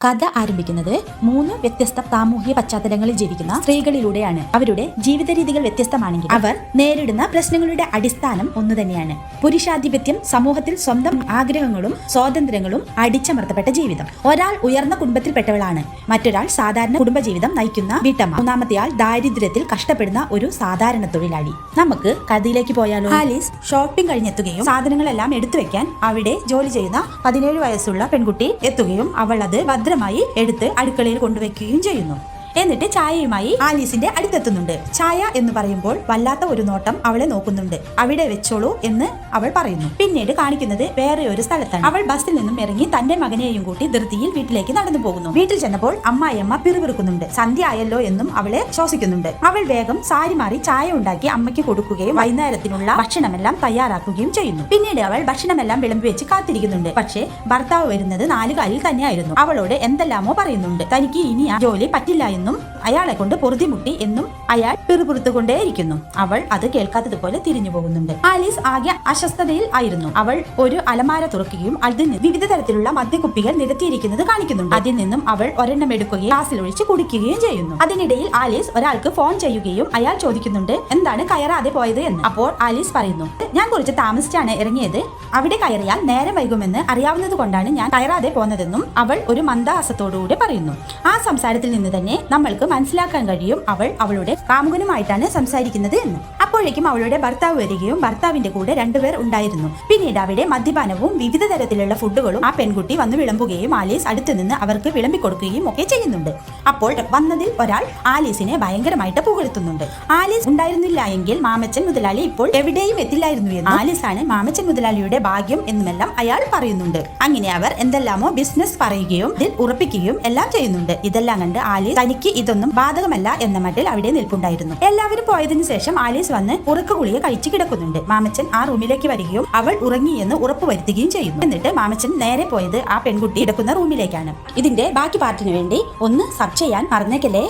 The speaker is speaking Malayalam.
കഥ ആരംഭിക്കുന്നത് 3 വ്യത്യസ്ത സാമൂഹിക പശ്ചാത്തലങ്ങളിൽ ജീവിക്കുന്ന സ്ത്രീകളിലൂടെയാണ്. അവരുടെ ജീവിത രീതികൾ വ്യത്യസ്തമാണെങ്കിൽ അവർ നേരിടുന്ന പ്രശ്നങ്ങളുടെ അടിസ്ഥാനം ഒന്നു തന്നെയാണ്. പുരുഷാധിപത്യം, സമൂഹത്തിൽ സ്വന്തം ആഗ്രഹങ്ങളും സ്വാതന്ത്ര്യങ്ങളും അടിച്ചമർത്തപ്പെട്ട ജീവിതം. ഒരാൾ ഉയർന്ന കുടുംബത്തിൽപ്പെട്ടവളാണ്, മറ്റൊരാൾ സാധാരണ കുടുംബജീവിതം നയിക്കുന്ന വീട്ടമ്മ, മൂന്നാമത്തെയാൾ ദാരിദ്ര്യത്തിൽ കഷ്ടപ്പെടുന്ന ഒരു സാധാരണ തൊഴിലാളി. നമുക്ക് കഥയിലേക്ക് പോയാലോ? ആലീസ് ഷോപ്പിംഗ് കഴിഞ്ഞെത്തുകയും സാധനങ്ങളെല്ലാം എടുത്തു വെക്കാൻ അവിടെ ജോലി ചെയ്യുന്ന 17 വയസ്സുള്ള പെൺകുട്ടി എത്തുകയും അവൾ അത് ഭദ്രമായി എടുത്ത് അടുക്കളയിൽ കൊണ്ടുവയ്ക്കുകയും ചെയ്യുന്നു. എന്നിട്ട് ചായയുമായി ആലീസിന്റെ അടുത്തെത്തുന്നുണ്ട്. ചായ എന്ന് പറയുമ്പോൾ വല്ലാത്ത ഒരു നോട്ടം അവളെ നോക്കുന്നുണ്ട്. അവിടെ വെച്ചോളൂ എന്ന് അവൾ പറയുന്നു. പിന്നീട് കാണിക്കുന്നത് വേറെ ഒരു സ്ഥലത്താണ്. അവൾ ബസ്സിൽ നിന്നും ഇറങ്ങി തന്റെ മകനെയും കൂട്ടി ധൃതിയിൽ വീട്ടിലേക്ക് നടന്നു പോകുന്നു. വീട്ടിൽ ചെന്നപ്പോൾ അമ്മായിയമ്മ പിറുപിറുക്കുന്നുണ്ട്. സന്ധ്യ ആയല്ലോ എന്നും അവളെ ശ്വസിക്കുന്നുണ്ട്. അവൾ വേഗം സാരി മാറി ചായ ഉണ്ടാക്കി അമ്മയ്ക്ക് കൊടുക്കുകയും വൈകുന്നേരത്തിനുള്ള ഭക്ഷണമെല്ലാം തയ്യാറാക്കുകയും ചെയ്യുന്നു. പിന്നീട് അവൾ ഭക്ഷണമെല്ലാം വിളമ്പി വെച്ച് കാത്തിരിക്കുന്നുണ്ട്. പക്ഷേ ഭർത്താവ് വരുന്നത് 4 കാലിൽ തന്നെയായിരുന്നു. അവളോട് എന്തെല്ലാമോ പറയുന്നുണ്ട്. തനിക്ക് ഇനി ആ ജോലി പറ്റില്ല എന്നും അയാളെ കൊണ്ട് പൊറുതിമുട്ടി എന്നും അയാൾ പിറുപിറുത്തുകൊണ്ടേയിരിക്കുന്നു. അവൾ അത് കേൾക്കാത്തതുപോലെ തിരിഞ്ഞു പോകുന്നുണ്ട്. ആലീസ് ആകെ അസ്വസ്ഥതയിൽ ആയിരുന്നു. അവൾ ഒരു അലമാര തുറക്കുകയും അതിൽ വിവിധ തരത്തിലുള്ള മദ്യക്കുപ്പികൾ നിരത്തിയിരിക്കുന്നത് കാണിക്കുന്നുണ്ട്. അതിൽ നിന്നും അവൾ ഒരെണ്ണം എടുക്കുകയും ഗ്ലാസ്സിലൊഴിച്ച് കുടിക്കുകയും ചെയ്യുന്നു. അതിനിടയിൽ ആലീസ് ഒരാൾക്ക് ഫോൺ ചെയ്യുകയും അയാൾ ചോദിക്കുന്നുണ്ട് എന്താണ് കയറാതെ പോയത് എന്ന്. അപ്പോൾ ആലീസ് പറയുന്നു, ഞാൻ കുറച്ച് താമസിച്ചാണ് ഇറങ്ങിയത്. അവിടെ കയറിയാൽ നേരം വൈകുമെന്ന് അറിയാവുന്നത് കൊണ്ടാണ് ഞാൻ കയറാതെ പോന്നതെന്നും അവൾ ഒരു മന്ദഹാസത്തോടുകൂടി പറയുന്നു. ആ സംസാരത്തിൽ നിന്ന് തന്നെ നമ്മൾക്ക് മനസ്സിലാക്കാൻ കഴിയും അവൾ അവളുടെ കാമുകനുമായിട്ടാണ് സംസാരിക്കുന്നത് എന്ന്. അപ്പോഴേക്കും അവളുടെ ഭർത്താവ് വരികയും ഭർത്താവിന്റെ കൂടെ 2 പേർ ഉണ്ടായിരുന്നു. പിന്നീട് അവിടെ മദ്യപാനവും വിവിധ തരത്തിലുള്ള ഫുഡുകളും ആ പെൺകുട്ടി വന്ന് വിളമ്പുകയും ആലീസ് അടുത്തു നിന്ന് അവർക്ക് വിളമ്പിക്കൊടുക്കുകയും ഒക്കെ ചെയ്യുന്നുണ്ട്. അപ്പോൾ വന്നതിൽ ഒരാൾ ആലീസിനെ ഭയങ്കരമായിട്ട് പുകഴ്ത്തുന്നുണ്ട്. ആലീസ് ഉണ്ടായിരുന്നില്ല എങ്കിൽ മാമച്ചൻ മുതലാളി ഇപ്പോൾ എവിടെയും എത്തില്ലായിരുന്നു എന്ന്. ആലീസാണ് മാമച്ചൻ മുതലാളിയുടെ ഭാഗ്യം എന്നുമെല്ലാം അയാൾ പറയുന്നുണ്ട്. അങ്ങനെ അവർ എന്തെല്ലാമോ ബിസിനസ് പറയുകയും ഇതിൽ ഉറപ്പിക്കുകയും എല്ലാം ചെയ്യുന്നുണ്ട്. ഇതെല്ലാം കണ്ട് ആലീസ് തനിക്ക് ഇതൊന്നും ബാധകമല്ല എന്ന മട്ടിൽ അവിടെ നിൽപ്പുണ്ടായിരുന്നു. എല്ലാവരും പോയതിനു ശേഷം ആലീസ് വന്ന് ഉറക്ക ഗുളിക കഴിച്ചു കിടക്കുന്നുണ്ട്. മാമച്ചൻ ആ റൂമിലേക്ക് വരികയും അവൾ ഉറങ്ങിയെന്ന് ഉറപ്പുവരുത്തുകയും ചെയ്യുന്നു. എന്നിട്ട് മാമച്ചൻ നേരെ പോയത് ആ പെൺകുട്ടി കിടക്കുന്ന റൂമിലേക്കാണ്. ഇതിന്റെ ബാക്കി പാർട്ടിന് വേണ്ടി ഒന്ന് സബ് ചെയ്യാൻ മറന്നേക്കല്ലേ.